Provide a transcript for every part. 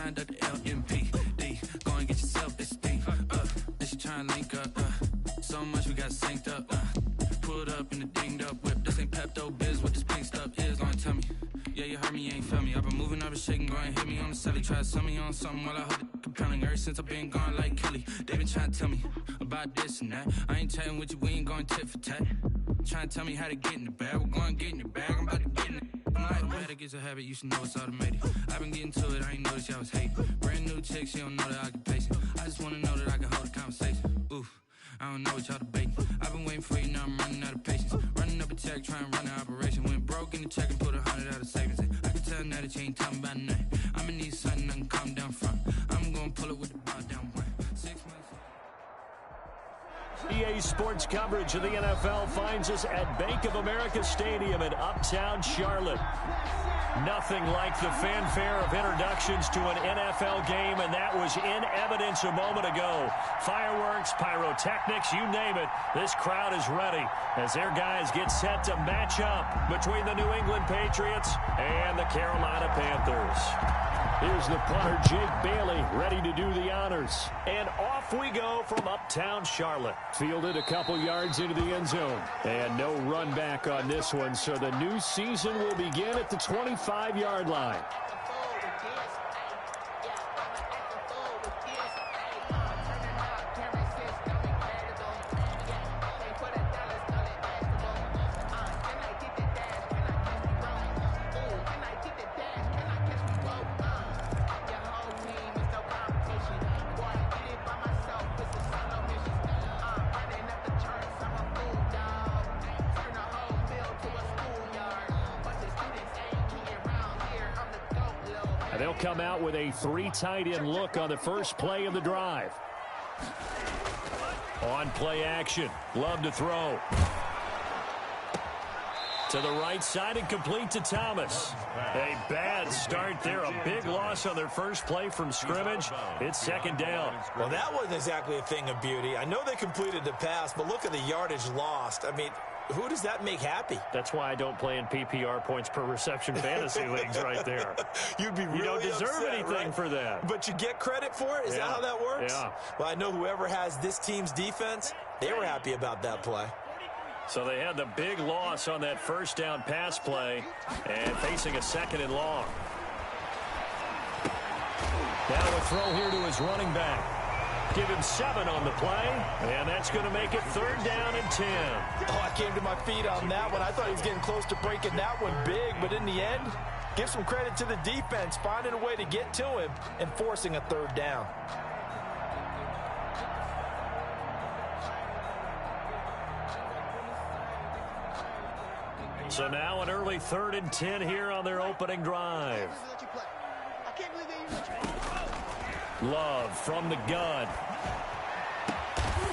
signed up the LMPD. Go and get yourself this thing. Then she tryna link up. So much we got synced up. Pulled up in the dinged up whip. This ain't Pepto Biz. What this pink stuff is, gonna tell me. Yeah, you heard me, you ain't feel me. I've been moving, I've been shaking, go and hit me on the celly. Try to sell me on something while I hold it compelling. Ever since I've been gone like Kelly, they been trying to tell me about this and that. I ain't chatting with you, we ain't going tit for tat. Trying to tell me how to get in the bag. We're going to get in the bag, I'm about to get in it. I'm like, the way that gets a habit, you should know it's automated. I've been getting to it, I ain't noticed y'all was hating. Brand new chick, she don't know the occupation. I just wanna know that I can hold a conversation. Oof, I don't know what y'all debating. I've been waiting for you, now I'm running out of patience. Running up a check, trying to run an operation. Went broke in the check and put 100 out of savings in. I can tell now that you ain't talking about nothing. I'ma need something I can calm down from. I'm gonna pull it with the bar down one. 6 months. EA Sports coverage of the NFL finds us at Bank of America Stadium in Uptown Charlotte. Nothing like the fanfare of introductions to an NFL game, and that was in evidence a moment ago. Fireworks, pyrotechnics, you name it. This crowd is ready as their guys get set to match up between the New England Patriots and the Carolina Panthers. Here's the punter, Jake Bailey, ready to do the honors. And off we go from Uptown Charlotte. Fielded a couple yards into the end zone. And no run back on this one, so the new season will begin at the 25-yard line. They'll come out with a 3 tight end look on the first play of the drive. On play action. Love to throw. To the right side and complete to Thomas. A bad start there. A big loss on their first play from scrimmage. It's second down. Well, that wasn't exactly a thing of beauty. I know they completed the pass, but look at the yardage lost. I mean, who does that make happy? That's why I don't play in PPR points per reception fantasy leagues right there. You'd be really You don't deserve upset, anything right? for that. But you get credit for it? Is that how that works? Yeah. Well, I know whoever has this team's defense, they were happy about that play. So they had the big loss on that first down pass play and facing a second and long. Now a throw here to his running back. Give him 7 on the play, and that's going to make it 3rd down and 10. Oh, I came to my feet on that one. I thought he was getting close to breaking that one big, but in the end, give some credit to the defense, finding a way to get to him and forcing a 3rd down. So now an early 3rd and 10 here on their opening drive. Love from the gun.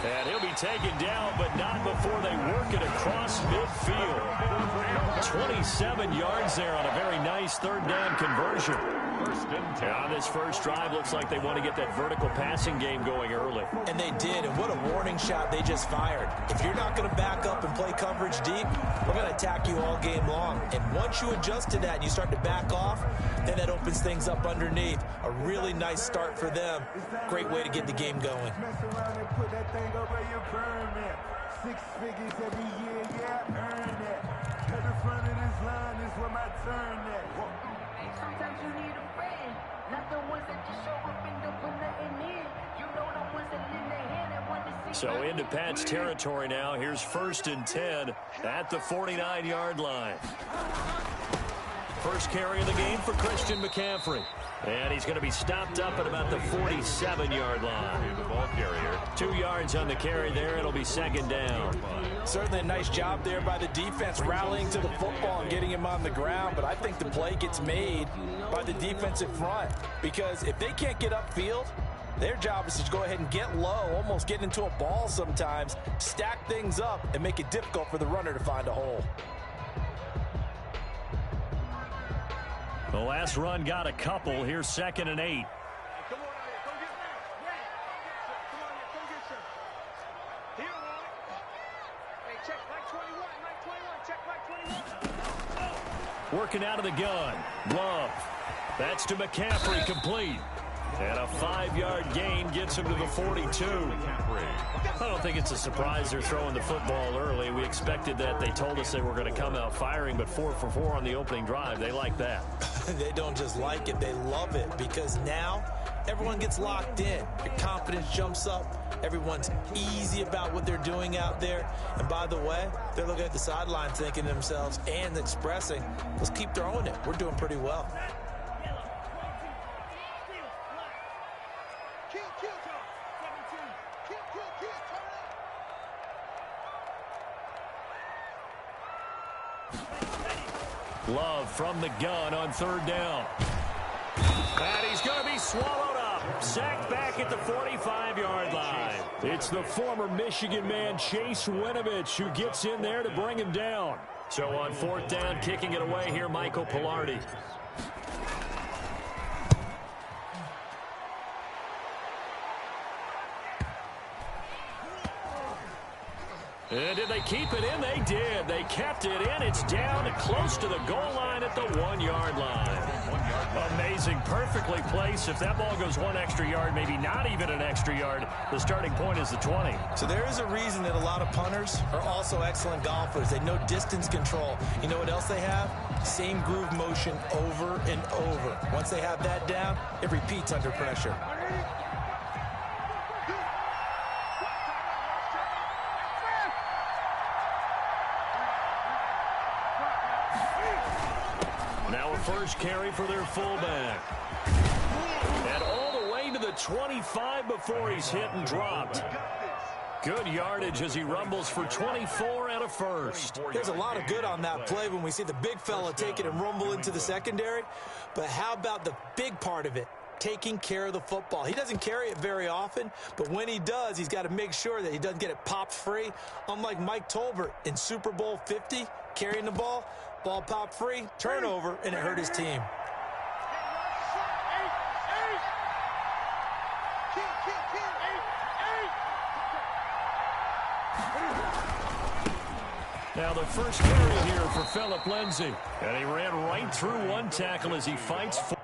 And he'll be taken down, but not before they work it across midfield. 27 yards there on a very nice 3rd down conversion. On this first drive, looks like they want to get that vertical passing game going early. And they did, and what a warning shot they just fired. If you're not going to back up and play coverage deep, we're going to attack you all game long. And once you adjust to that and you start to back off, then that opens things up underneath. A really nice start for them. Great way to get the game going. 6 figures every year, yeah, I earned that. At the front of this line is where my turn at. Sometimes you need a friend, not the ones that just show up and don't put nothing in. You know the ones that lend their hand and want to see. So into Pat's territory now. Here's 1st and 10 at the 49-yard line. First carry of the game for Christian McCaffrey. And he's going to be stopped up at about the 47-yard line. The ball carrier. 2 yards on the carry there. It'll be second down. Certainly a nice job there by the defense rallying to the football and getting him on the ground. But I think the play gets made by the defensive front. Because if they can't get upfield, their job is to go ahead and get low, almost get into a ball sometimes, stack things up, and make it difficult for the runner to find a hole. The last run got a couple. Here's 2nd and 8. Working out of the gun. Love. That's to McCaffrey, complete. And a 5-yard gain gets him to the 42. I don't think it's a surprise they're throwing the football early. We expected that. They told us they were going to come out firing, but 4 for 4 on the opening drive. They like that. They don't just like it, they love it, because now everyone gets locked in. Your confidence jumps up. Everyone's easy about what they're doing out there. And by the way, they're looking at the sideline thinking to themselves and expressing, let's keep throwing it. We're doing pretty well. Love from the gun on 3rd down. And he's going to be swallowed up. Sacked back at the 45-yard line. It's the former Michigan man, Chase Winovich, who gets in there to bring him down. So on 4th down, kicking it away here, Michael Pilardi. And did they keep it in? They did. They kept it in. It's down close to the goal line at the 1-yard line. Amazing. Perfectly placed. If that ball goes 1 extra yard, maybe not even an extra yard, the starting point is the 20. So there is a reason that a lot of punters are also excellent golfers. They know distance control. You know what else they have? Same groove motion over and over. Once they have that down, it repeats under pressure. First carry for their fullback. And all the way to the 25 before he's hit and dropped. Good yardage as he rumbles for 24 and a first. There's a lot of good on that play when we see the big fella take it and rumble into the secondary. But how about the big part of it? Taking care of the football. He doesn't carry it very often, but when he does, he's got to make sure that he doesn't get it popped free. Unlike Mike Tolbert in Super Bowl 50, carrying the ball popped free, turnover, and it hurt his team. Now the first carry here for Phillip Lindsay. And he ran right through one tackle as he fights for.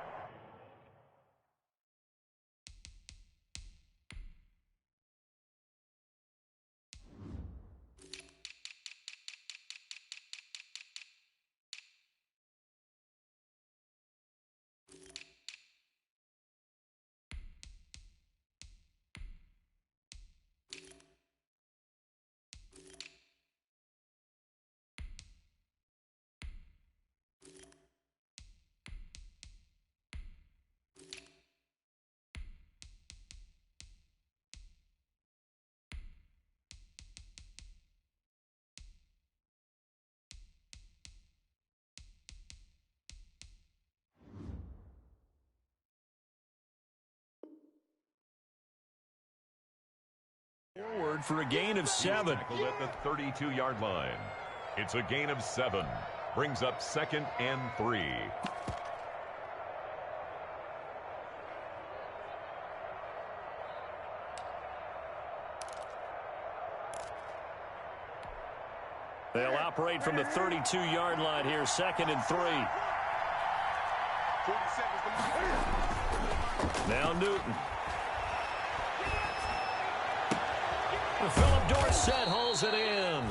Forward for a gain of 7. At the 32-yard line. It's a gain of 7. Brings up 2nd and 3. They'll operate from the 32-yard line here, 2nd and 3. Now Newton. Philip Dorsett hauls it in.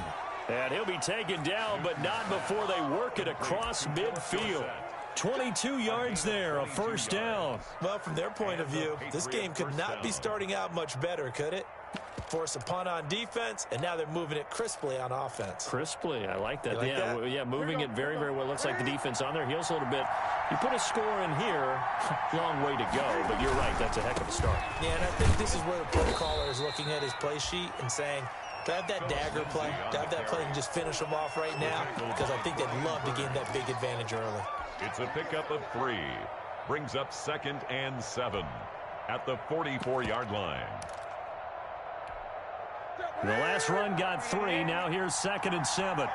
And he'll be taken down, but not before they work it across midfield. 22 yards there, a first down. Well, from their point of view, this game could not be starting out much better, could it? Force a punt on defense, and now they're moving it crisply on offense. Crisply, I like that. You like that? Yeah, moving it very, very well. Looks like the defense on their heels a little bit. You put a score in here, long way to go, but you're right, that's a heck of a start. Yeah, and I think this is where the play caller is looking at his play sheet and saying, do I have that dagger play? Do I have that play and just finish them off right now? Because I think they'd love to gain that big advantage early. It's a pickup of 3. Brings up 2nd and 7 at the 44-yard line. The last run got 3. Now here's 2nd and 7.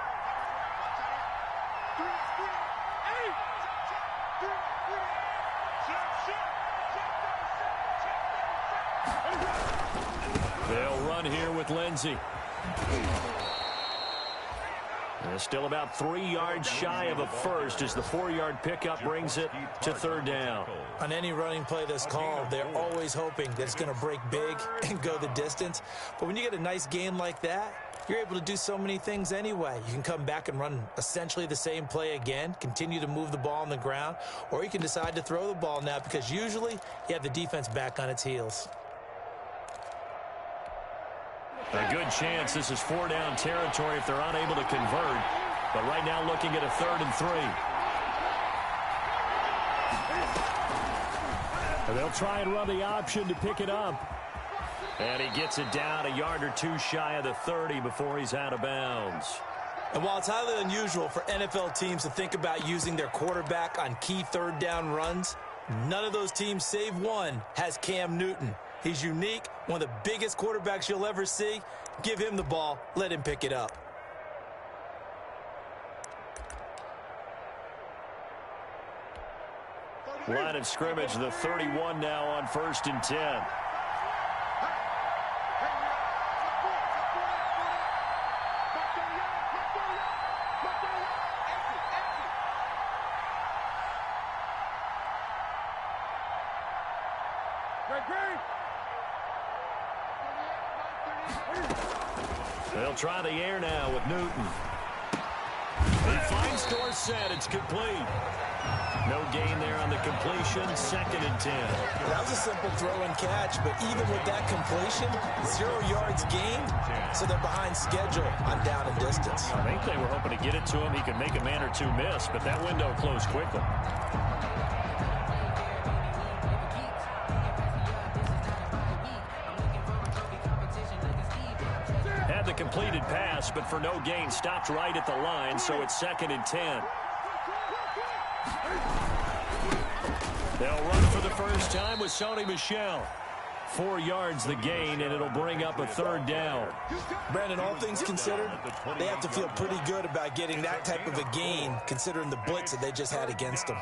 They'll run here with Lindsay. And still about 3 yards shy of a first as the 4-yard pickup brings it to third down. On any running play that's called, they're always hoping that it's going to break big and go the distance. But when you get a nice game like that, you're able to do so many things anyway. You can come back and run essentially the same play again, continue to move the ball on the ground, or you can decide to throw the ball now because usually you have the defense back on its heels. A good chance this is 4-down territory if they're unable to convert. But right now looking at a 3rd and 3. And they'll try and run the option to pick it up. And he gets it down a yard or 2 shy of the 30 before he's out of bounds. And while it's highly unusual for NFL teams to think about using their quarterback on key 3rd down runs, none of those teams, save one, has Cam Newton. He's unique, one of the biggest quarterbacks you'll ever see. Give him the ball, let him pick it up. Line of scrimmage, the 31 now on 1st and 10. They'll try the air now with Newton. He finds Dorsett. It's complete. No gain there on the completion. 2nd and 10. That was a simple throw and catch, but even with that completion, 0 yards gained, so they're behind schedule on down and distance. I think they were hoping to get it to him. He could make a man or two miss, but that window closed quickly. Had the completed pass, but for no gain, stopped right at the line, so it's 2nd and 10. They'll run for the first time with Sony Michel. 4 yards the gain, and it'll bring up a 3rd down. Brandon, all things considered, they have to feel pretty good about getting that type of a gain, considering the blitz that they just had against them.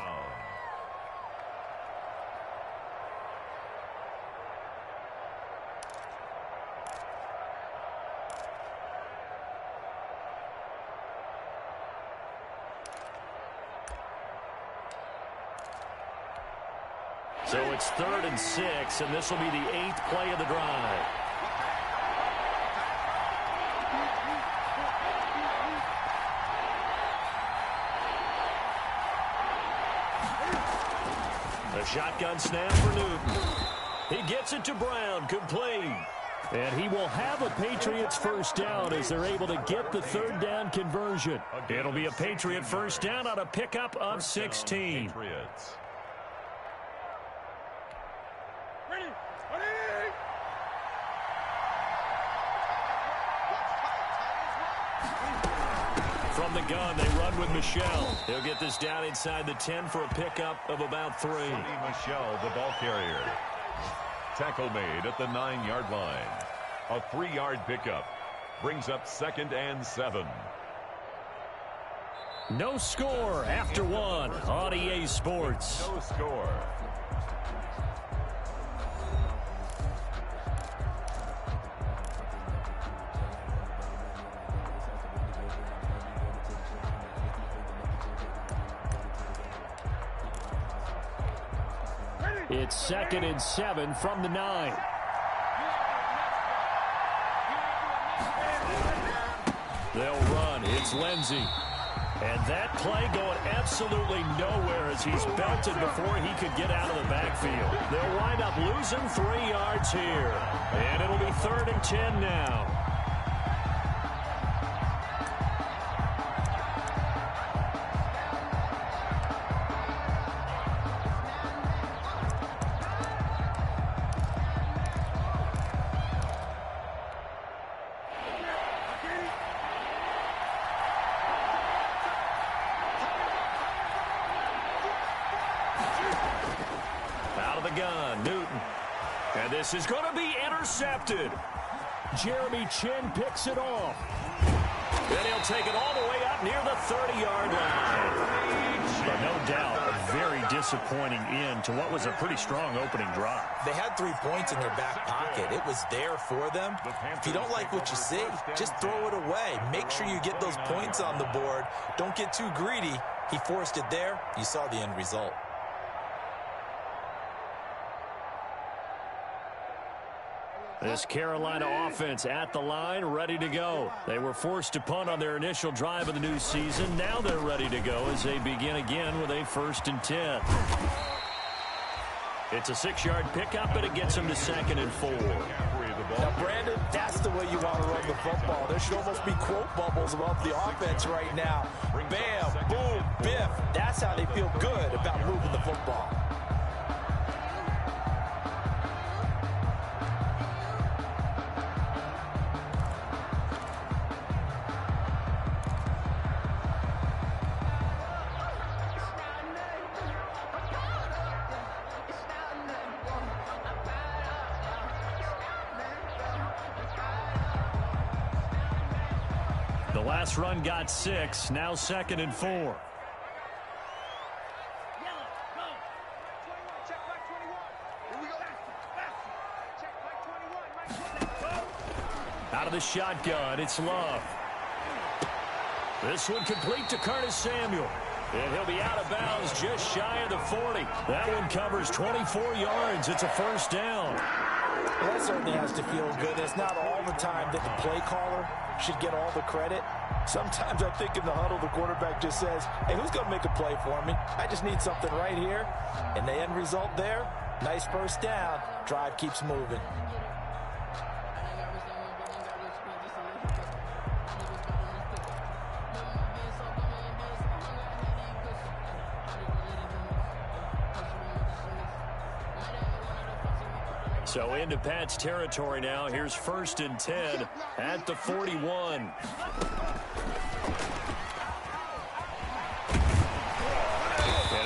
So it's 3rd and 6, and this will be the 8th play of the drive. A shotgun snap for Newton. He gets it to Brown, complete. And he will have a Patriots first down as they're able to get the 3rd down conversion. It'll be a Patriot first down on a pickup of 16. Patriots. From the gun, they run with Michel. They'll get this down inside the 10 for a pickup of about 3. Michel, the ball carrier. Tackle made at the 9-yard line. A 3-yard pickup brings up 2nd and 7. No score after 1 on EA Sports. No score. It's 2nd and 7 from the 9. They'll run. It's Lindsey. And that play going absolutely nowhere as he's belted before he could get out of the backfield. They'll wind up losing 3 yards here. And it'll be 3rd and 10 now. Gun, Newton. And this is going to be intercepted. Jeremy Chin picks it off. Then he'll take it all the way up near the 30-yard line. But no doubt, a very disappointing end to what was a pretty strong opening drive. They had 3 points in their back pocket. It was there for them. If you don't like what you see, just throw it away. Make sure you get those points on the board. Don't get too greedy. He forced it there. You saw the end result. This Carolina offense at the line, ready to go. They were forced to punt on their initial drive of the new season. Now they're ready to go as they begin again with a 1st and 10. It's a 6-yard pickup, and it gets them to 2nd and 4. Now, Brandon, that's the way you want to run the football. There should almost be quote bubbles about the offense right now. Bam, boom, biff. That's how they feel good about moving the football. The last run got 6, now 2nd and 4. Out of the shotgun, it's Love. This one complete to Curtis Samuel. And he'll be out of bounds just shy of the 40. That one covers 24 yards. It's a 1st down. Well, that certainly has to feel good. It's not all the time that the play caller should get all the credit. Sometimes I think in the huddle, the quarterback just says, hey, who's going to make a play for me? I just need something right here. And the end result there, nice 1st down. Drive keeps moving. So into Pat's territory now. Here's 1st and 10 at the 41. And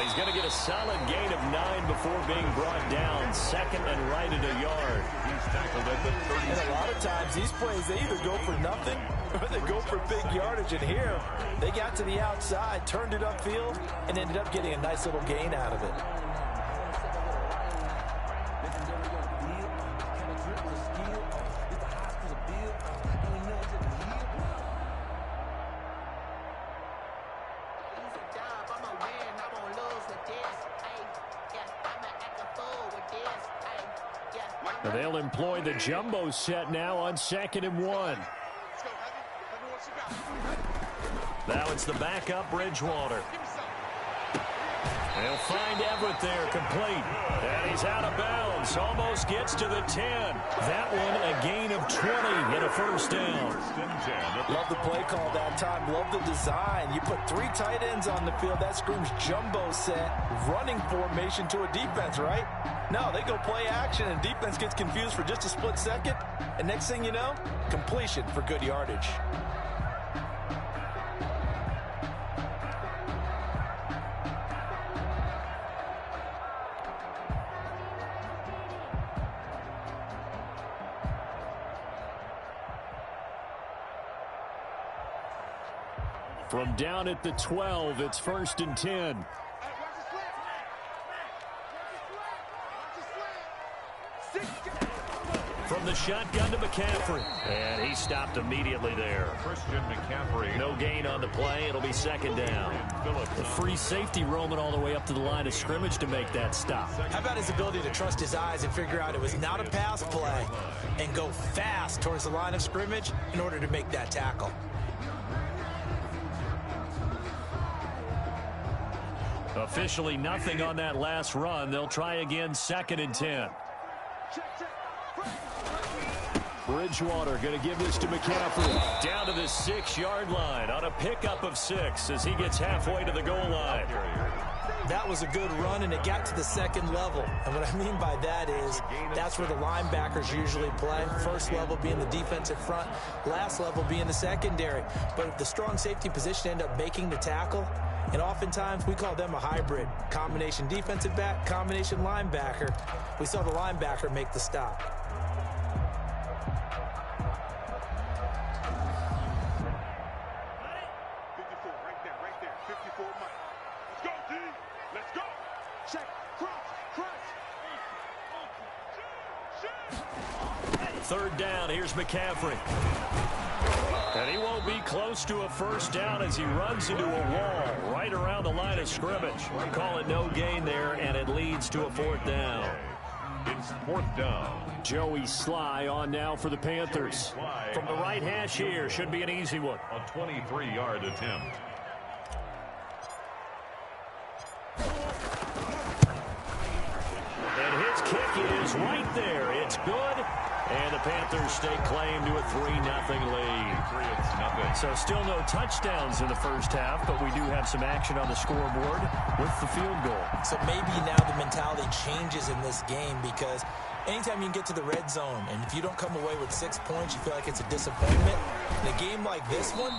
he's going to get a solid gain of 9 before being brought down. 2nd and right at a yard. He's tackled at the 30. And a lot of times these plays, they either go for nothing or they go for big yardage. And here, they got to the outside, turned it upfield, and ended up getting a nice little gain out of it. They'll employ the jumbo set now on 2nd and 1. Now it's the backup Bridgewater. They'll find Everett there, complete. And he's out of bounds, almost gets to the 10. That one a gain of 20 and a 1st down. Love the play call that time. Love the design. You put 3 tight ends on the field. That screams jumbo set, running formation to a defense, right? No, they go play action, and defense gets confused for just a split second. And next thing you know, completion for good yardage. From down at the 12, it's 1st and 10. From the shotgun to McCaffrey. And he stopped immediately there. Christian McCaffrey. No gain on the play. It'll be 2nd down. The free safety roaming all the way up to the line of scrimmage to make that stop. How about his ability to trust his eyes and figure out it was not a pass play and go fast towards the line of scrimmage in order to make that tackle? Officially nothing on that last run. They'll try again, 2nd and 10. Bridgewater going to give this to McCaffrey. Down to the 6-yard line on a pickup of 6 as he gets halfway to the goal line. That was a good run, and it got to the 2nd level. And what I mean by that is that's where the linebackers usually play. First level being the defensive front, last level being the secondary. But the strong safety position ended up making the tackle. And oftentimes we call them a hybrid. Combination defensive back, combination linebacker. We saw the linebacker make the stop. Third down, here's McCaffrey. And he won't be close to a first down as he runs into a wall right around the line of scrimmage. Call it no gain there, and it leads to a fourth down. It's fourth down. Joey Sly on now for the Panthers. From the right hash here, should be an easy one. A 23-yard attempt. And his kick is right there. It's good. And the Panthers stake claim to a 3-0 lead. So still no touchdowns in the first half, but we do have some action on the scoreboard with the field goal. So maybe now the mentality changes in this game, because anytime you can get to the red zone, and if you don't come away with 6 points, you feel like it's a disappointment. In a game like this one,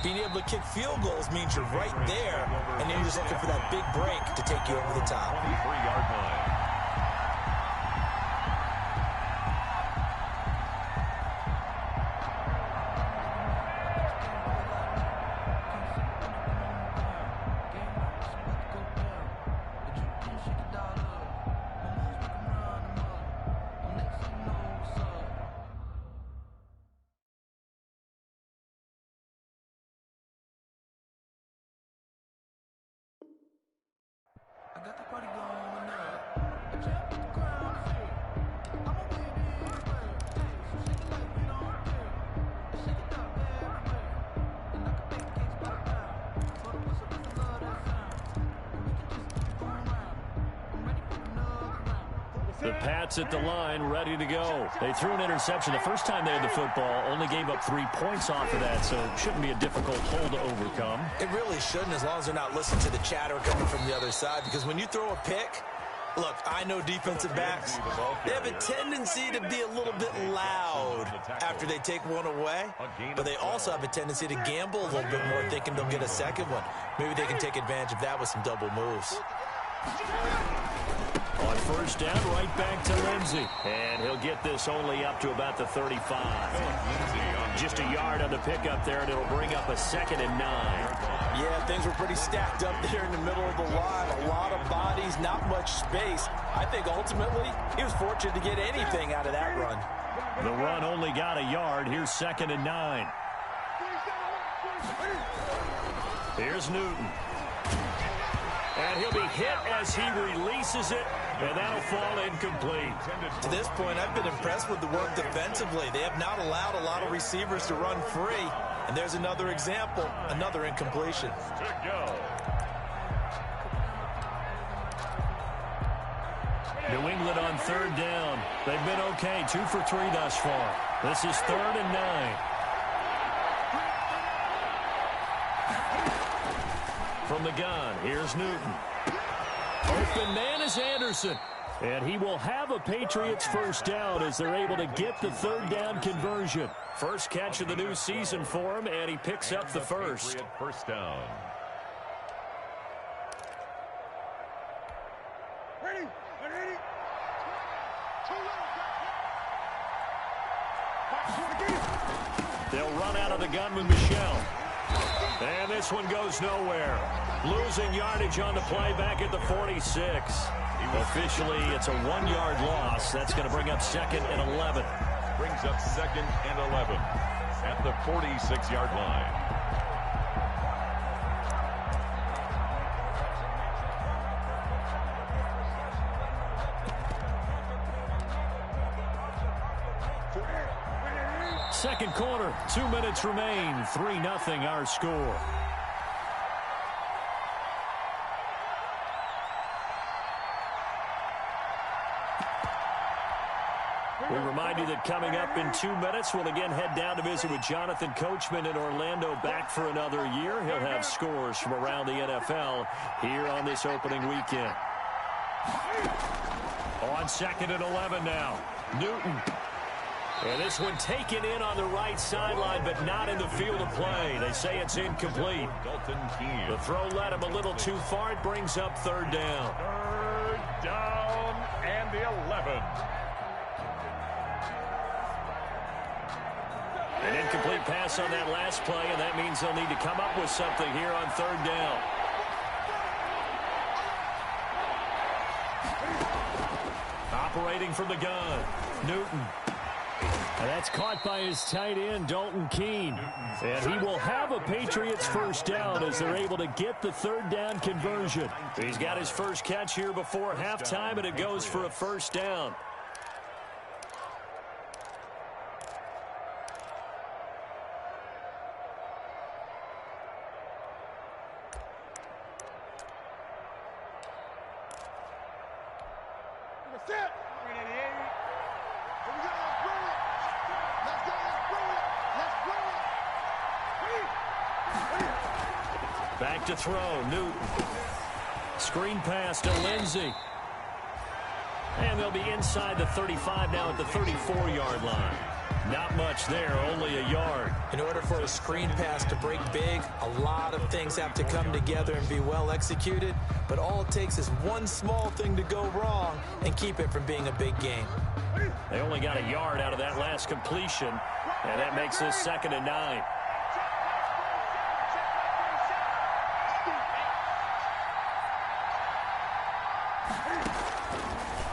being able to kick field goals means you're right there, and then you're just looking for that big break to take you over the top. 23-yard line. The Pats at the line, ready to go. They threw an interception the first time they had the football, only gave up 3 points off of that, so it shouldn't be a difficult hole to overcome. It really shouldn't, as long as they're not listening to the chatter coming from the other side, because when you throw a pick, look, I know defensive backs, they have a tendency to be a little bit loud after they take one away, but they also have a tendency to gamble a little bit more, thinking they'll get a second one. Maybe they can take advantage of that with some double moves. On first down, right back to Lindsey. And he'll get this only up to about the 35. Just a yard on the pickup there, and it'll bring up a 2nd and 9. Yeah, things were pretty stacked up there in the middle of the line. A lot of bodies, not much space. I think ultimately he was fortunate to get anything out of that run. The run only got a yard. Here's 2nd and 9. Here's Newton. And he'll be hit as he releases it, and that'll fall incomplete. To this point, I've been impressed with the work defensively. They have not allowed a lot of receivers to run free. And there's another example, another incompletion. To go. New England on third down. They've been okay, 2 for 3 thus far. This is 3rd and 9. From the gun, here's Newton. Open man is Anderson. And he will have a Patriots first down as they're able to get the 3rd down conversion. First catch of the new season for him, and he picks up the first. First down. They'll run out of the gun with Michel. And this one goes nowhere. Losing yardage on the play back at the 46. Officially, it's a 1-yard loss. That's going to bring up 2nd and 11. Brings up 2nd and 11 at the 46-yard line. Second quarter, 2 minutes remain. 3-0 our score. We remind you that coming up in 2 minutes, we'll again head down to visit with Jonathan Coachman in Orlando, back for another year. He'll have scores from around the NFL here on this opening weekend. On 2nd and 11 now. Newton. And this one taken in on the right sideline, but not in the field of play. They say it's incomplete. The throw led him a little too far. It brings up 3rd down. 3rd down and the 11. An incomplete pass on that last play, and that means they'll need to come up with something here on 3rd down. operating from the gun. Newton. And that's caught by his tight end, Dalton Keene. And he will have a Patriots first down as they're able to get the third down conversion. He's got his first catch here before halftime, and it goes for a first down. Back to throw, Newton. Screen pass to Lindsey. And they'll be inside the 35 now at the 34-yard line. Not much there, only a yard. In order for a screen pass to break big, a lot of things have to come together and be well executed. But all it takes is one small thing to go wrong and keep it from being a big game. They only got a yard out of that last completion, and that makes this 2nd and 9.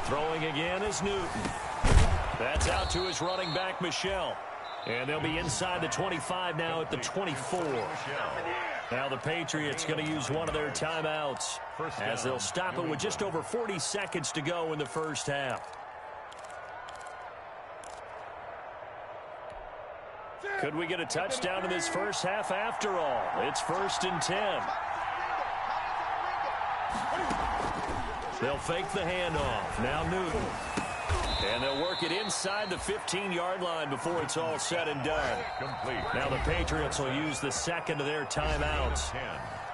Throwing again is Newton. That's out to his running back, Michel. And they'll be inside the 25 now at the 24. Now the Patriots going to use one of their timeouts as they'll stop it with just over 40 seconds to go in the first half. Could we get a touchdown in this first half after all? It's 1st and 10. They'll fake the handoff. Now Newton. And they'll work it inside the 15-yard line before it's all said and done. Now the Patriots will use the second of their timeouts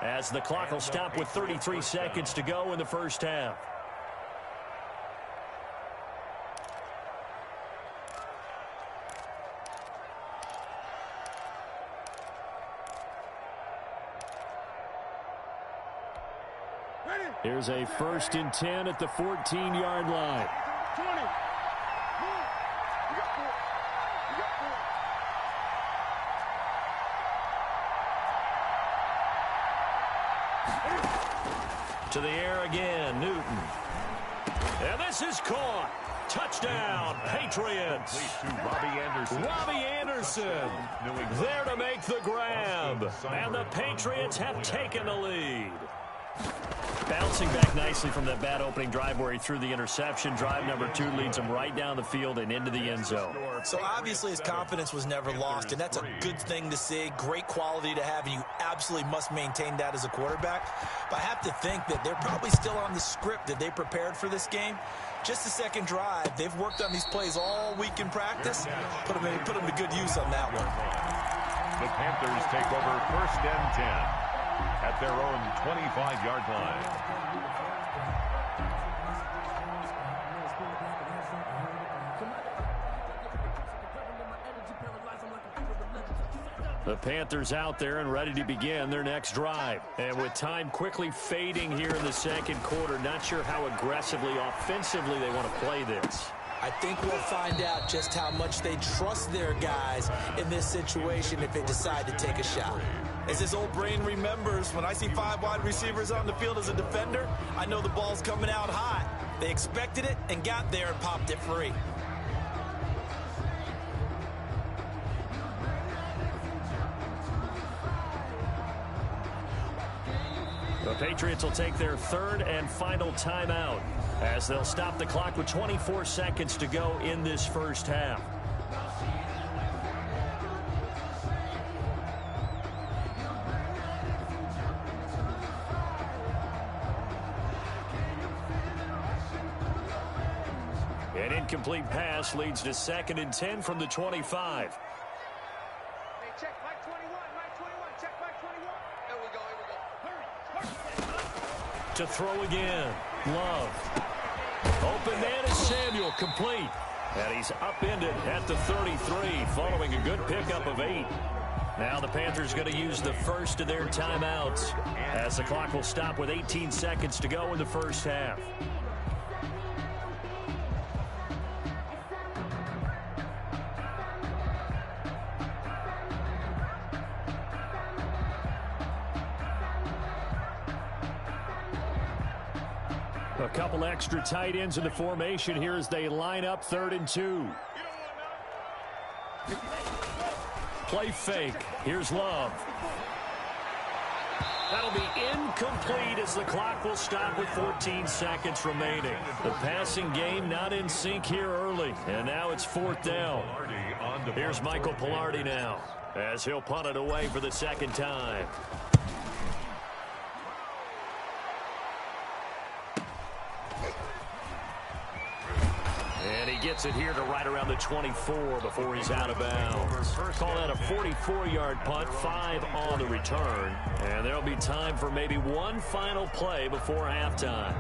as the clock will stop with 33 seconds to go in the first half. Here's a 1st and 10 at the 14-yard line. 20. To the air again, Newton. And this is caught. Touchdown, Patriots. Robbie Anderson there to make the grab. And the Patriots have taken the lead. Bouncing back nicely from that bad opening drive where he threw the interception. Drive number 2 leads him right down the field and into the end zone. So obviously his confidence was never lost, and that's a good thing to see. Great quality to have, and you absolutely must maintain that as a quarterback. But I have to think that they're probably still on the script that they prepared for this game. Just the second drive. They've worked on these plays all week in practice. Put them to good use on that one. The Panthers take over 1st and 10 at their own 25-yard line. The Panthers out there and ready to begin their next drive. And with time quickly fading here in the second quarter, not sure how aggressively, offensively they want to play this. I think we'll find out just how much they trust their guys in this situation if they decide to take a shot. As this old brain remembers, when I see 5 wide receivers on the field as a defender, I know the ball's coming out hot. They expected it and got there and popped it free. The Patriots will take their 3rd and final timeout as they'll stop the clock with 24 seconds to go in this first half. An incomplete pass leads to 2nd and 10 from the 25. Hey, check Mike 21, check Mike 21. Here we go. Hurry. To throw again, Love. Open man is Samuel, complete. And he's upended at the 33 following a good pickup of 8. Now the Panthers going to use the first of their timeouts as the clock will stop with 18 seconds to go in the first half. The A couple extra tight ends in the formation here as they line up 3rd and 2. Play fake. Here's Love. That'll be incomplete as the clock will stop with 14 seconds remaining. The passing game not in sync here early, and now it's 4th down. Here's Michael Pilardi now as he'll punt it away for the second time. And he gets it here to right around the 24 before he's out of bounds. Call that a 44-yard punt, 5 on the return. And there'll be time for maybe one final play before halftime.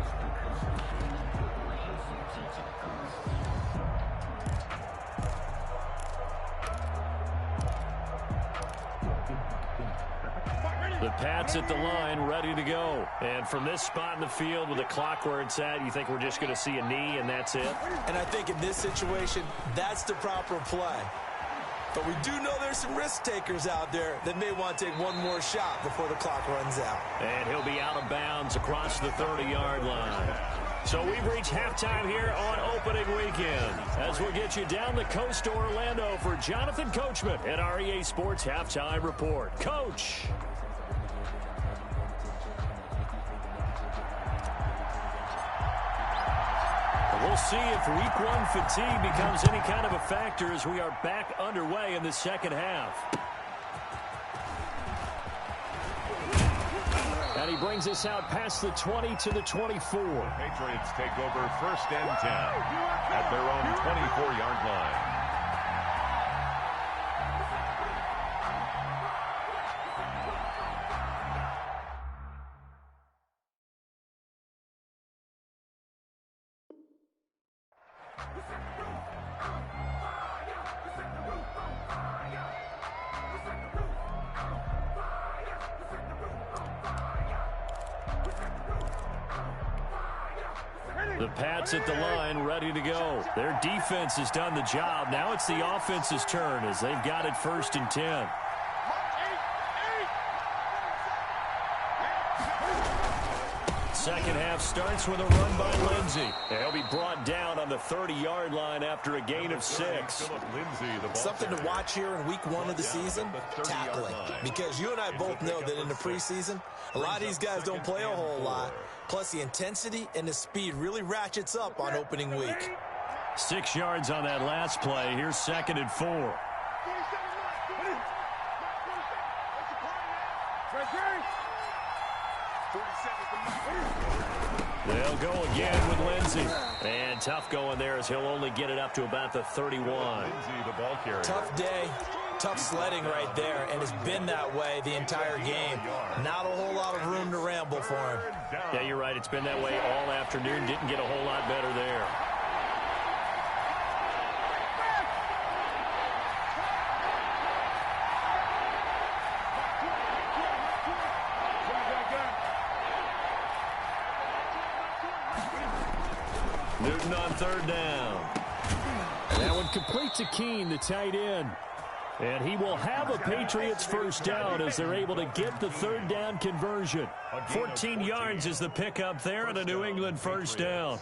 The Pats at the line, ready to go. And from this spot in the field with the clock where it's at, you think we're just going to see a knee and that's it? And I think in this situation, that's the proper play. But we do know there's some risk takers out there that may want to take one more shot before the clock runs out. And he'll be out of bounds across the 30-yard line. So we've reached halftime here on opening weekend. As we'll get you down the coast to Orlando for Jonathan Coachman at our EA Sports Halftime Report. Coach. We'll see if week 1 fatigue becomes any kind of a factor as we are back underway in the second half. And he brings us out past the 20 to the 24. Patriots take over 1st and 10 at their own 24-yard line. The Pats at the line, ready to go. Their defense has done the job. Now it's the offense's turn as they've got it 1st and 10. Second half starts with a run by Lindsey. He'll be brought down on the 30-yard line after a gain of 6. Something to watch here in week 1 of the season, tackling. Because you and I both know that in the preseason, a lot of these guys don't play a whole lot. Plus, the intensity and the speed really ratchets up on opening week. 6 yards on that last play. Here's 2nd and 4. They'll go again with Lindsey. And tough going there as he'll only get it up to about the 31. Tough day. Tough sledding right there, and it's been that way the entire game. Not a whole lot of room to ramble for him. Yeah, you're right. It's been that way all afternoon. Didn't get a whole lot better there. Newton on 3rd down. That one complete to Keene, the tight end. And he will have a Patriots 1st down as they're able to get the 3rd down conversion. 14 yards is the pickup there and a New England 1st down.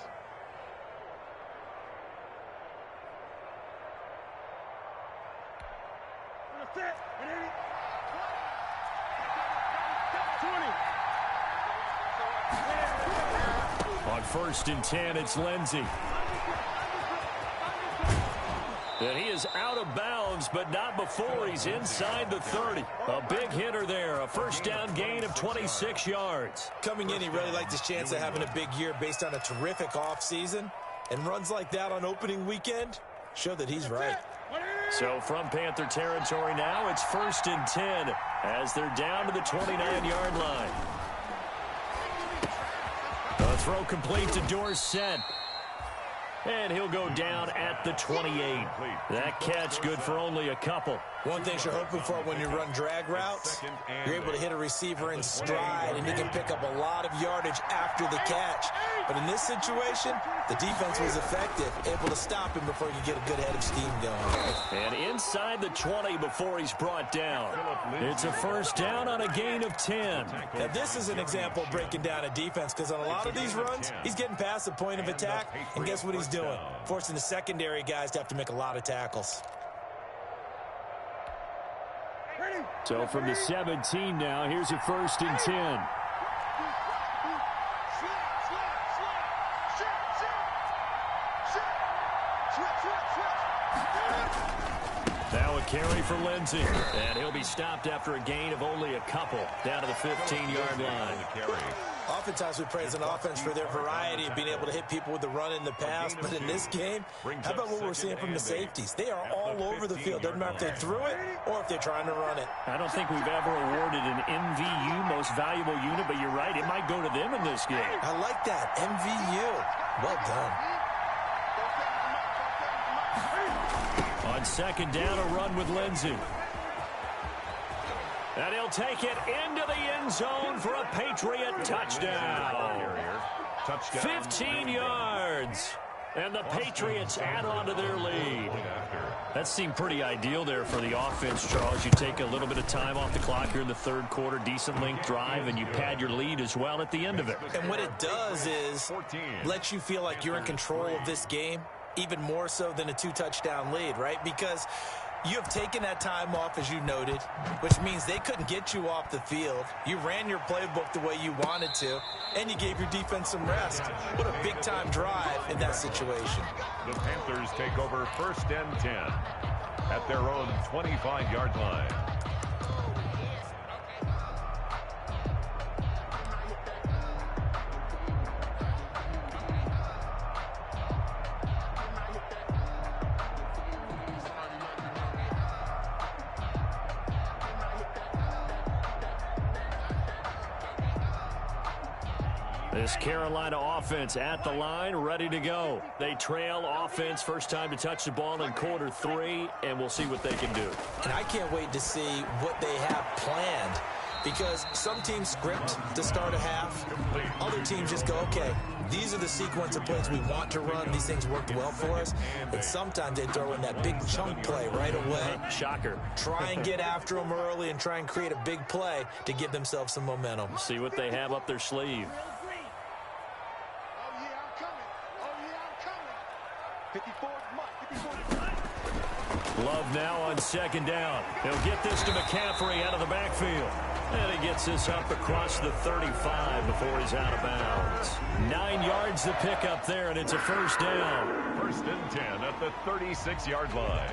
On 1st and 10, it's Lindsey. And he is out of bounds, but not before he's inside the 30. A big hitter there, a 1st down gain of 26 yards. Coming in, he really liked his chance of having a big year based on a terrific offseason. And runs like that on opening weekend show that he's right. So from Panther territory now, it's 1st and 10 as they're down to the 29-yard line. The throw complete to Dorsett. And he'll go down at the 28. That catch good for only a couple. One thing you're hoping for when you run drag routes, you're able to hit a receiver in stride, and he can pick up a lot of yardage after the catch. But in this situation, the defense was effective, able to stop him before he could get a good head of steam going. And inside the 20 before he's brought down. It's a first down on a gain of 10. Now, this is an example of breaking down a defense, because on a lot of these runs, he's getting past the point of attack, and guess what he's doing? Forcing the secondary guys to have to make a lot of tackles. So from the 17 now, here's a first and 10. Now a carry for Lindsey. And he'll be stopped after a gain of only a couple, down to the 15-yard line. Oftentimes we praise an offense for their variety of being able to hit people with the run in the pass, but in this game, how about what we're seeing from the safeties? They are all over the field. Doesn't matter if they threw it or if they're trying to run it. I don't think we've ever awarded an MVU, most valuable unit, but you're right, it might go to them in this game. I like that, MVU. Well done. On second down, a run with Lindsey. And he'll take it into the end zone for a Patriot touchdown. 15 yards. And the Patriots add on to their lead. That seemed pretty ideal there for the offense, Charles. You take a little bit of time off the clock here in the third quarter, decent length drive, and you pad your lead as well at the end of it. And what it does is let you feel like you're in control of this game, even more so than a 2-touchdown lead, right? Because you have taken that time off, as you noted, which means they couldn't get you off the field. You ran your playbook the way you wanted to, and you gave your defense some rest. What a big-time drive in that situation. The Panthers take over first and 10 at their own 25-yard line. This Carolina offense at the line, ready to go. They trail offense, first time to touch the ball in quarter 3, and we'll see what they can do. And I can't wait to see what they have planned, because some teams script to start a half. Other teams just go, okay, these are the sequence of plays we want to run. These things worked well for us. And sometimes they throw in that big chunk play right away. Shocker. Try and get after them early and try and create a big play to give themselves some momentum. See what they have up their sleeve. Love now on second down. He'll get this to McCaffrey out of the backfield. And he gets this up across the 35 before he's out of bounds. 9 yards to pick up there, and it's a first down. First and 10 at the 36-yard line.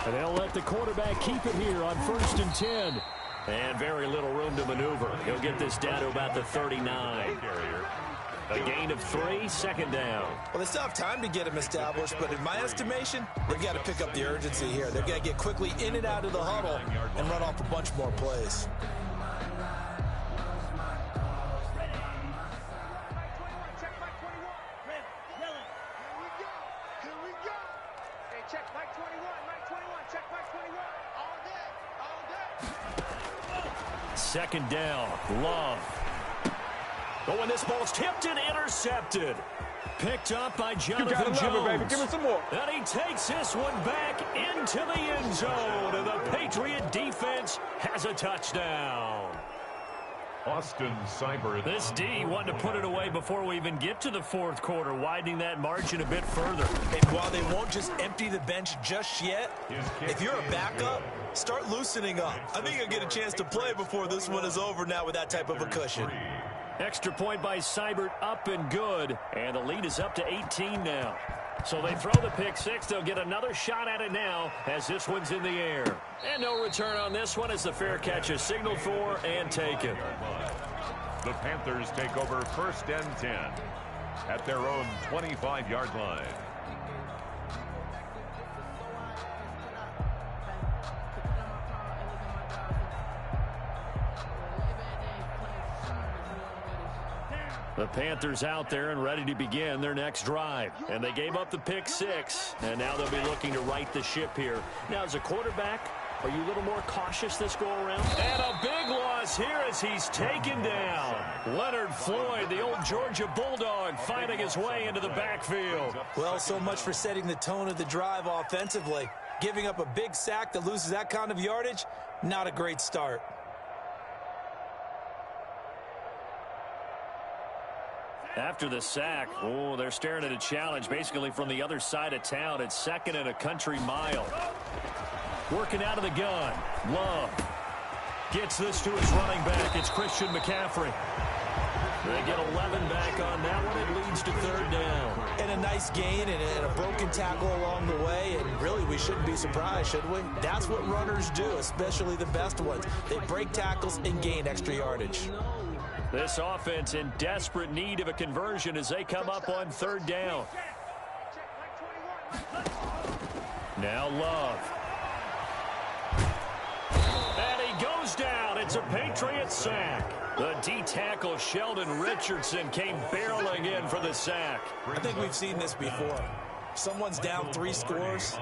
And they'll let the quarterback keep it here on first and 10. And very little room to maneuver. He'll get this down to about the 39. A gain of 3, second down. Well, they still have time to get him established, but in my estimation, they've got to pick up the urgency here. They've got to get quickly in and out of the huddle and run off a bunch more plays. Second down, Love. Oh, and this ball's tipped and intercepted. Picked up by Jonathan Jones. Baby. Give me some more. And he takes this one back into the end zone. And the Patriot defense has a touchdown. Austin Seibert. This D wanted to put it away before we even get to the fourth quarter, widening that margin a bit further. And while they won't just empty the bench just yet, if you're a backup, start loosening up. I think you'll get a chance to play before this one is over now with that type of a cushion. Extra point by Seibert, up and good. And the lead is up to 18 now. So they throw the pick six. They'll get another shot at it now as this one's in the air. And no return on this one as the fair catch is signaled for and taken. The Panthers take over first and 10 at their own 25-yard line. The Panthers out there and ready to begin their next drive. And they gave up the pick 6, and now they'll be looking to right the ship here. Now, as a quarterback, are you a little more cautious this go-around? And a big loss here as he's taken down. Leonard Floyd, the old Georgia Bulldog, fighting his way into the backfield. Well, so much for setting the tone of the drive offensively. Giving up a big sack that loses that kind of yardage, not a great start. After the sack, they're staring at a challenge basically from the other side of town. It's 2nd and a country mile. Working out of the gun. Love gets this to his running back. It's Christian McCaffrey. They get 11 back on that one. It leads to 3rd down. And a nice gain and a broken tackle along the way. And really, we shouldn't be surprised, should we? That's what runners do, especially the best ones. They break tackles and gain extra yardage. This offense in desperate need of a conversion as they come up on 3rd down. Now Love. And he goes down. It's a Patriots sack. The D-tackle Sheldon Richardson came barreling in for the sack. I think we've seen this before. Someone's down 3 scores.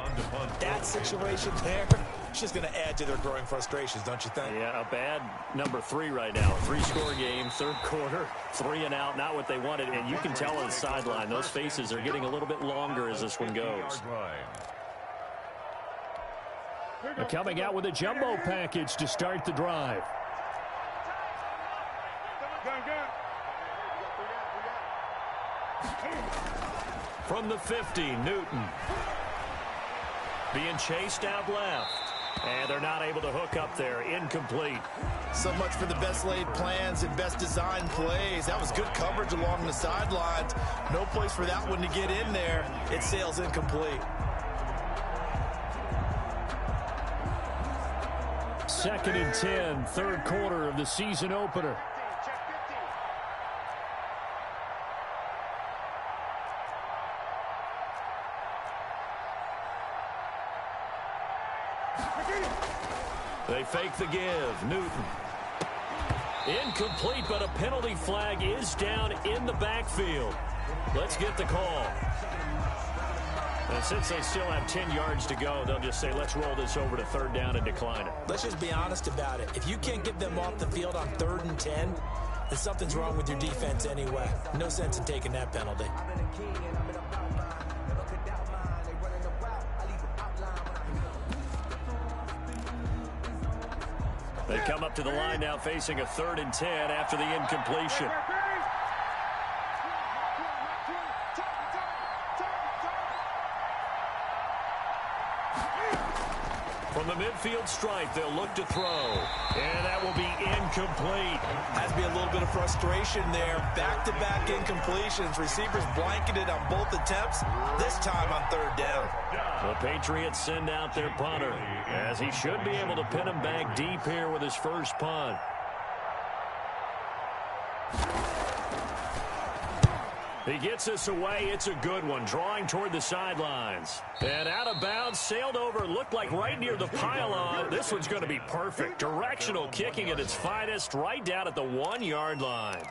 That situation there, it's just going to add to their growing frustrations, don't you think? Yeah, a bad number 3 right now. 3-score game, 3rd quarter, 3 and out, not what they wanted. And you can tell on the sideline, those faces are getting a little bit longer as this one goes. They're coming out with a jumbo package to start the drive. From the 50, Newton. Being chased out left. And they're not able to hook up there. Incomplete. So much for the best laid plans and best designed plays. That was good coverage along the sidelines. No place for that one to get in there. It sails incomplete. 2nd and 10, 3rd quarter of the season opener. They fake the give. Newton. Incomplete, but a penalty flag is down in the backfield. Let's get the call. And since they still have 10 yards to go, they'll just say, let's roll this over to 3rd down and decline it. Let's just be honest about it. If you can't get them off the field on 3rd and 10, then something's wrong with your defense anyway. No sense in taking that penalty. They come up to the line now facing a 3rd and 10 after the incompletion. From the midfield stripe, they'll look to throw. And that will be incomplete. Has to be a little bit of frustration there. Back-to-back incompletions. Receivers blanketed on both attempts, this time on 3rd down. The Patriots send out their punter, as he should be able to pin him back deep here with his first punt. He gets this away. It's a good one, drawing toward the sidelines. And out of bounds, sailed over, looked like right near the pylon. This one's going to be perfect. Directional kicking at its finest, right down at the 1-yard line.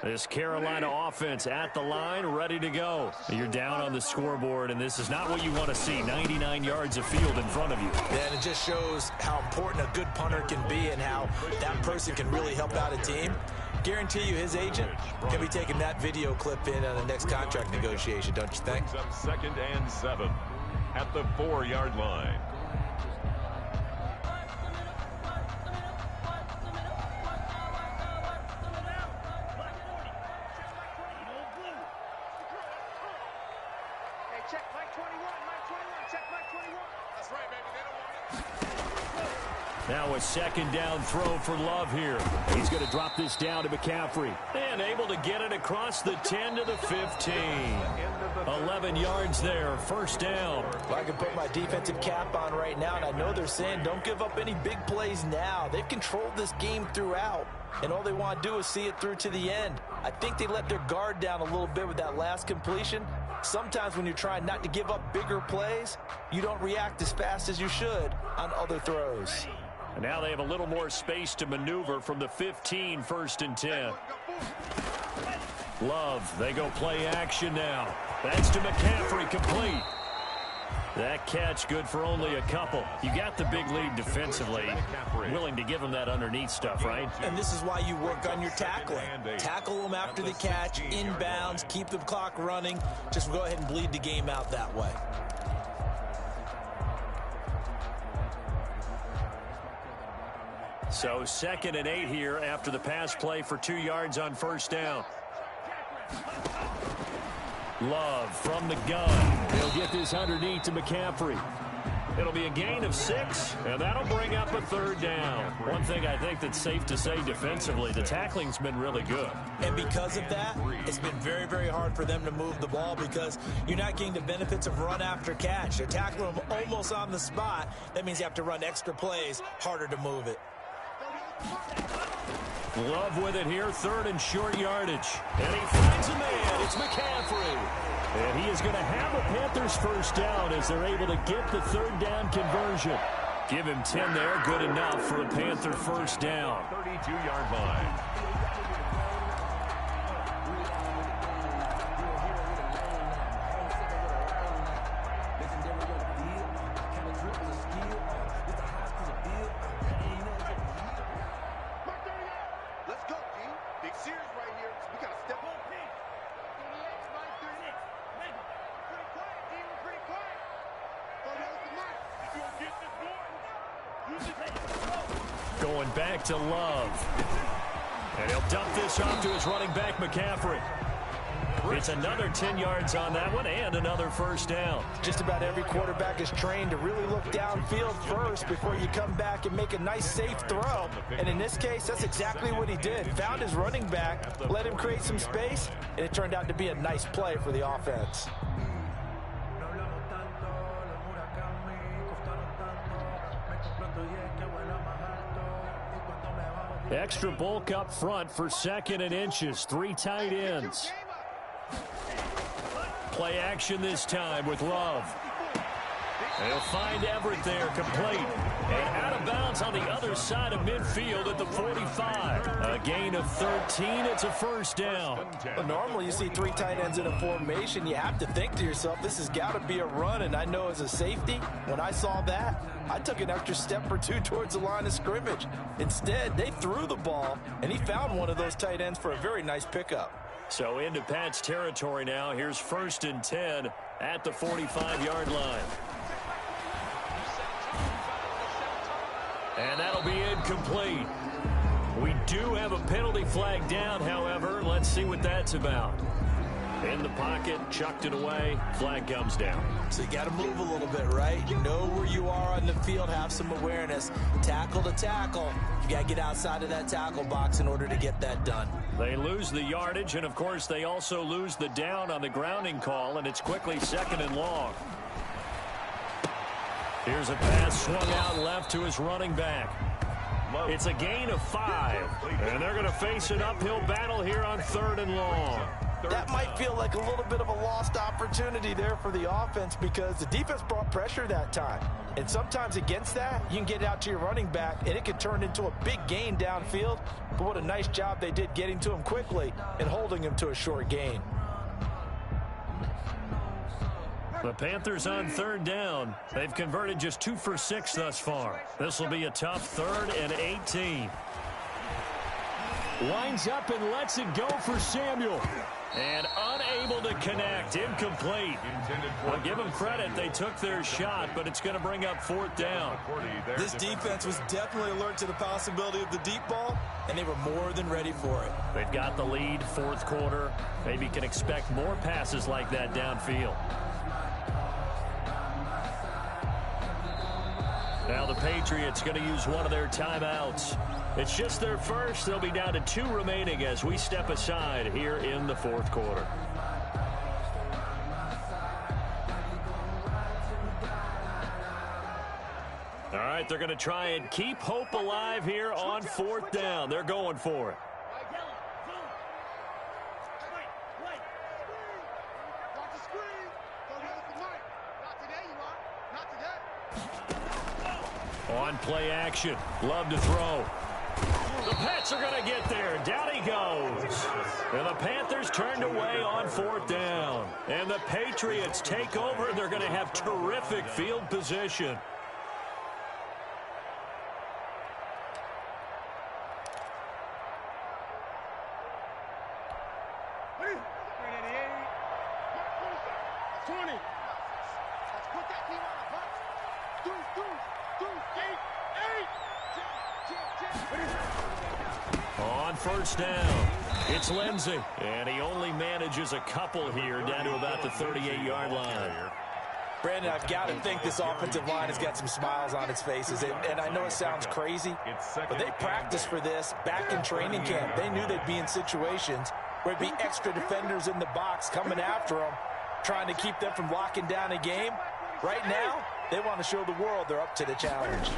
This Carolina offense at the line, ready to go. You're down on the scoreboard, and this is not what you want to see. 99 yards of field in front of you. Yeah, and it just shows how important a good punter can be and how that person can really help out a team. Guarantee you his agent can be taking that video clip in on the next contract negotiation, don't you think? 2nd and 7 at the 4-yard line. Check Mike 21, Mike 21, check Mike 21. That's right, baby. They don't want it. Now a 2nd down throw for Love here. He's going to drop this down to McCaffrey. And able to get it across the 10 to the 15. 11 yards there, 1st down. Well, I can put my defensive cap on right now, and I know they're saying don't give up any big plays now. They've controlled this game throughout, and all they want to do is see it through to the end. I think they let their guard down a little bit with that last completion. sometimes when you're trying not to give up bigger plays, you don't react as fast as you should on other throws. And now they have a little more space to maneuver from the 15, 1st and 10. Love, they go play action now. That's to McCaffrey, complete. That catch good for only a couple. You got the big lead defensively. Willing to give him that underneath stuff, right? And this is why you work on your tackling. Tackle them after the catch, inbounds, keep the clock running. Just go ahead and bleed the game out that way. So 2nd and 8 here after the pass play for 2 yards on 1st down. Love from the gun. He'll get this underneath to McCaffrey. It'll be a gain of 6, and that'll bring up a 3rd down. One thing I think that's safe to say defensively, the tackling's been really good. And because of that, it's been very, very hard for them to move the ball because you're not getting the benefits of run after catch. They're tackling them almost on the spot. That means you have to run extra plays, harder to move it. Love with it here, 3rd and short yardage. And he finds a man. It's McCaffrey. And he is going to have a Panthers 1st down as they're able to get the 3rd down conversion. Give him 10 there. Good enough for a Panther 1st down. 32-yard line. Going back to Love. And he'll dump this off to his running back, McCaffrey. It's another 10 yards on that one and another 1st down. Just about every quarterback is trained to really look downfield first before you come back and make a nice, safe throw. And in this case, that's exactly what he did. Found his running back, let him create some space, and it turned out to be a nice play for the offense. Extra bulk up front for 2nd and inches. 3 tight ends. Play action this time with Love. They'll find Everett there, complete. And out of bounds on the other side of midfield at the 45. A gain of 13. It's a 1st down. Well, normally you see 3 tight ends in a formation. You have to think to yourself, this has got to be a run. And I know as a safety, when I saw that, I took an extra step or 2 towards the line of scrimmage. Instead, they threw the ball, and he found one of those tight ends for a very nice pickup. So into Pat's territory now. Here's 1st and 10 at the 45-yard line. And that'll be incomplete. We do have a penalty flag down, however. Let's see what that's about. In the pocket, chucked it away, flag comes down. So you got to move a little bit, right? You know where you are on the field, have some awareness. Tackle to tackle. You got to get outside of that tackle box in order to get that done. They lose the yardage, and of course they also lose the down on the grounding call, and it's quickly 2nd and long. Here's a pass swung out left to his running back. It's a gain of 5, and they're going to face an uphill battle here on 3rd and long. That might feel like a little bit of a lost opportunity there for the offense because the defense brought pressure that time. And sometimes against that, you can get out to your running back, and it can turn into a big gain downfield. But what a nice job they did getting to him quickly and holding him to a short gain. The Panthers on 3rd down. They've converted just 2 for 6 thus far. This will be a tough 3rd and 18. Winds up and lets it go for Samuel. And unable to connect. Incomplete. I'll give them credit. They took their shot, but it's going to bring up 4th down. This defense was definitely alert to the possibility of the deep ball, and they were more than ready for it. They've got the lead, 4th quarter. Maybe can expect more passes like that downfield. Now the Patriots going to use one of their timeouts. It's just their first. They'll be down to 2 remaining as we step aside here in the 4th quarter. All right, they're going to try and keep hope alive here on 4th down. They're going for it. Watch the screen. On play action. Love to throw. The Pats are going to get there. Down he goes. And the Panthers turned away on 4th down. And the Patriots take over. They're going to have terrific field position. On 1st down, it's Lindsey. And he only manages a couple here down to about the 38-yard line. Brandon, I've got to think this offensive line has got some smiles on its faces. And I know it sounds crazy, but they practiced for this back in training camp. They knew they'd be in situations where there'd be extra defenders in the box coming after them, trying to keep them from locking down a game. Right now, they want to show the world they're up to the challenge.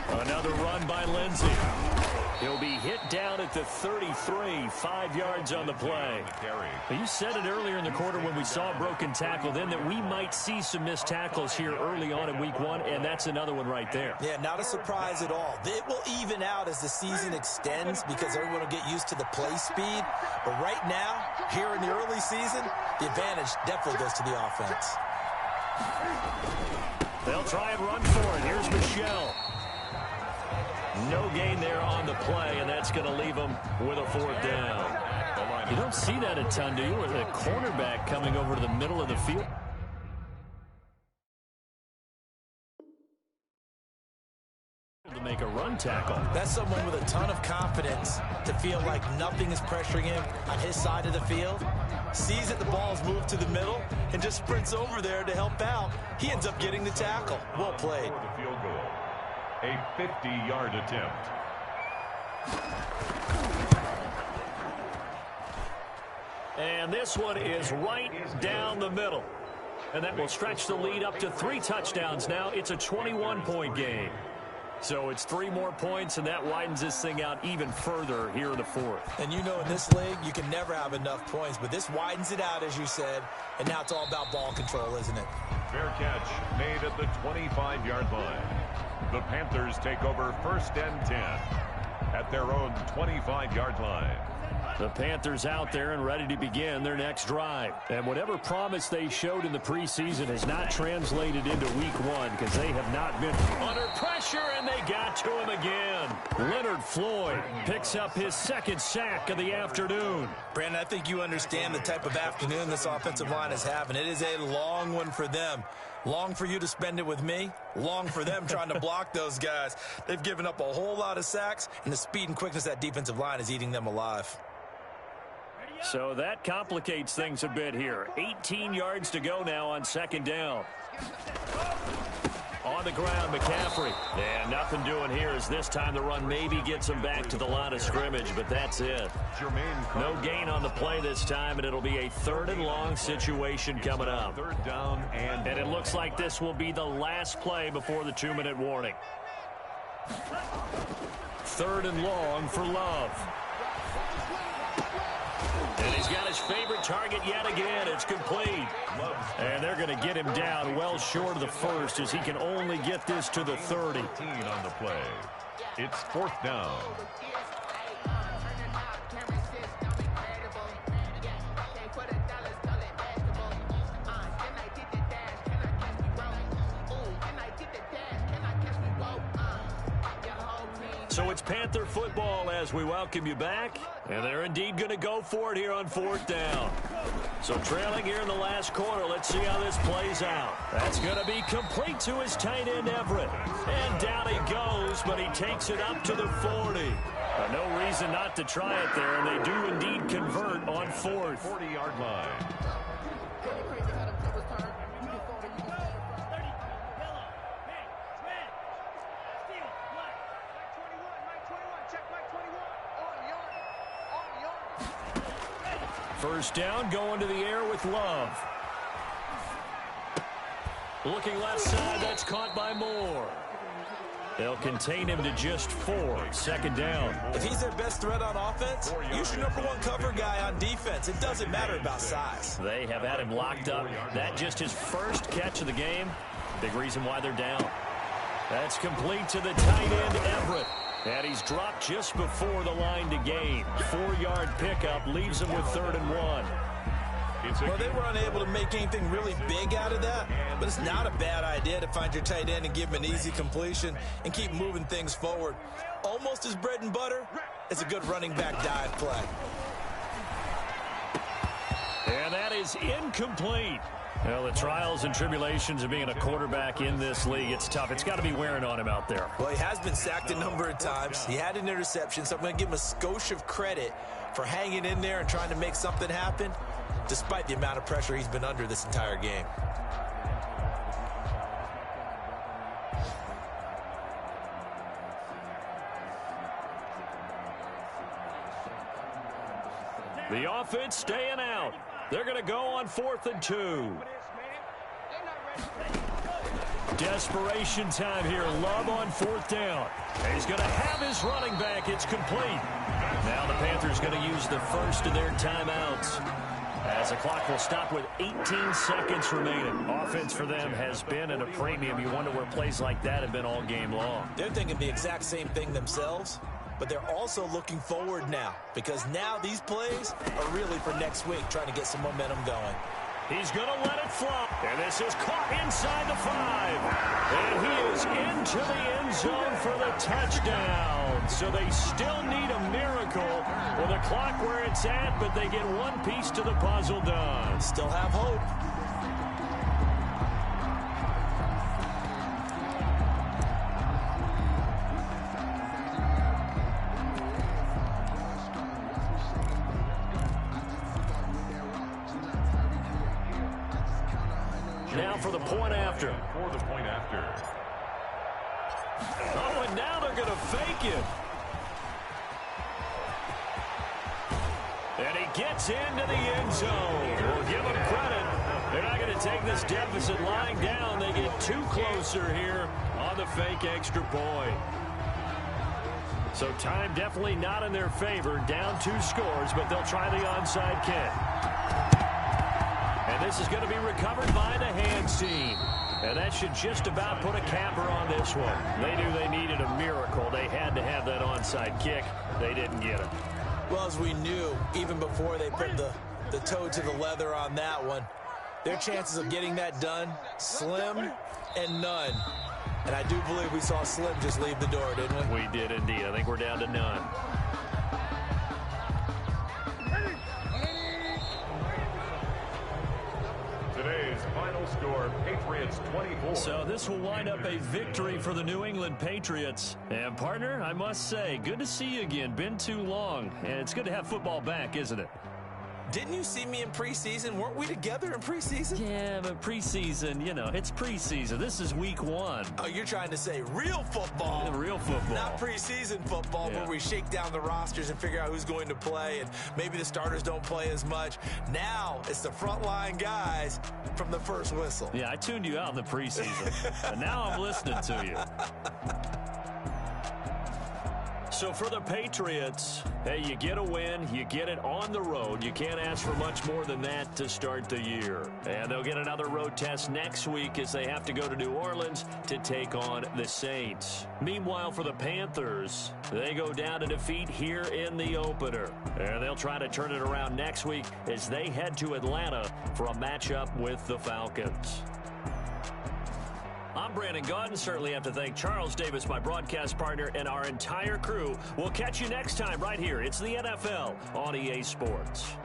Another run by Lindsey. He'll be hit down at the 33, 5 yards on the play. You said it earlier in the quarter when we saw a broken tackle then that we might see some missed tackles here early on in week 1, and that's another one right there. Yeah, not a surprise at all. It will even out as the season extends because everyone will get used to the play speed. But right now, here in the early season, the advantage definitely goes to the offense. They'll try and run for it. Here's Michelle. No gain there on the play, and that's going to leave them with a 4th down. You don't see that a ton, do you? With a cornerback coming over to the middle of the field. To make a run tackle. That's someone with a ton of confidence to feel like nothing is pressuring him on his side of the field. Sees that the ball's moved to the middle and just sprints over there to help out. He ends up getting the tackle. Well played. The field goal. A 50-yard attempt. And this one is right down the middle. And that will stretch the lead up to 3 touchdowns now. It's a 21-point game. So it's 3 more points, and that widens this thing out even further here in the 4th. And you know in this league, you can never have enough points, but this widens it out, as you said, and now it's all about ball control, isn't it? Fair catch made at the 25-yard line. The Panthers take over 1st and 10 at their own 25-yard line. The Panthers out there and ready to begin their next drive. And whatever promise they showed in the preseason has not translated into week 1 because they have not been under pressure, and they got to him again. Leonard Floyd picks up his 2nd sack of the afternoon. Brandon, I think you understand the type of afternoon this offensive line is having. It is a long one for them. Long for you to spend it with me. Long for them trying to block those guys. They've given up a whole lot of sacks, and the speed and quickness of that defensive line is eating them alive. So that complicates things a bit here. 18 yards to go now on 2nd down. On the ground, McCaffrey. And nothing doing here as this time the run maybe gets him back to the line of scrimmage, but that's it. No gain on the play this time, and it'll be a 3rd and long situation coming up. 3rd down and it looks like this will be the last play before the 2-minute warning. 3rd and long for Love. And he's got his favorite target yet again. It's complete. And they're going to get him down well short of the 1st as he can only get this to the 30. 13 on the play. It's 4th down. So it's Panther football as we welcome you back. And they're indeed going to go for it here on 4th down. So trailing here in the last quarter, let's see how this plays out. That's going to be complete to his tight end, Everett. And down he goes, but he takes it up to the 40. No reason not to try it there, and they do indeed convert on 4th. 40-yard line. First down, going to the air with Love. Looking left side, that's caught by Moore. They'll contain him to just 4. 2nd down. If he's their best threat on offense, use your #1 cover guy on defense. It doesn't matter about size. They have had him locked up. That just his first catch of the game. Big reason why they're down. That's complete to the tight end, Everett. And he's dropped just before the line to gain. 4-yard pickup leaves him with 3rd and 1. Well, they were unable to make anything really big out of that, but it's not a bad idea to find your tight end and give him an easy completion and keep moving things forward. Almost his bread and butter. It's a good running back dive play. And that is incomplete. Well, the trials and tribulations of being a quarterback in this league, it's tough. It's got to be wearing on him out there. Well, he has been sacked a number of times. He had an interception, so I'm going to give him a skosh of credit for hanging in there and trying to make something happen, despite the amount of pressure he's been under this entire game. The offense staying out. They're going to go on 4th and 2. Desperation time here. Love on 4th down. He's going to have his running back. It's complete. Now the Panthers going to use the first of their timeouts, as the clock will stop with 18 seconds remaining. Offense for them has been at a premium. You wonder where plays like that have been all game long. They're thinking the exact same thing themselves, but they're also looking forward now, because now these plays are really for next week, trying to get some momentum going. He's going to let it fly. And this is caught inside the 5. And he is into the end zone for the touchdown. So they still need a miracle with the clock where it's at, but they get one piece to the puzzle done. Still have hope. Now for the point after. For the point after. Oh, and now they're going to fake it. And he gets into the end zone. We'll give him credit. They're not going to take this deficit lying down. They get too closer here on the fake extra point. So time definitely not in their favor. Down 2 scores, but they'll try the onside kick. And this is going to be recovered by the hands team. And that should just about put a capper on this one. They knew they needed a miracle. They had to have that onside kick. They didn't get it. Well, as we knew, even before they put the toe to the leather on that one, their chances of getting that done, slim and none. And I do believe we saw Slim just leave the door, didn't we? We did indeed. I think we're down to none. Today's final score, Patriots 24. So this will wind up a victory for the New England Patriots. And partner, I must say, good to see you again. Been too long. And it's good to have football back, isn't it? Didn't you see me in preseason? Weren't we together in preseason? Yeah, but preseason, you know, it's preseason. This is week 1. Oh, you're trying to say real football. Real football. Not preseason football, where we shake down the rosters and figure out who's going to play, and maybe the starters don't play as much. Now it's the frontline guys from the first whistle. Yeah, I tuned you out in the preseason. And now I'm listening to you. So for the Patriots, hey, you get a win, you get it on the road. You can't ask for much more than that to start the year. And they'll get another road test next week as they have to go to New Orleans to take on the Saints. Meanwhile, for the Panthers, they go down to defeat here in the opener. And they'll try to turn it around next week as they head to Atlanta for a matchup with the Falcons. I'm Brandon Gaudin. Certainly have to thank Charles Davis, my broadcast partner, and our entire crew. We'll catch you next time right here. It's the NFL on EA Sports.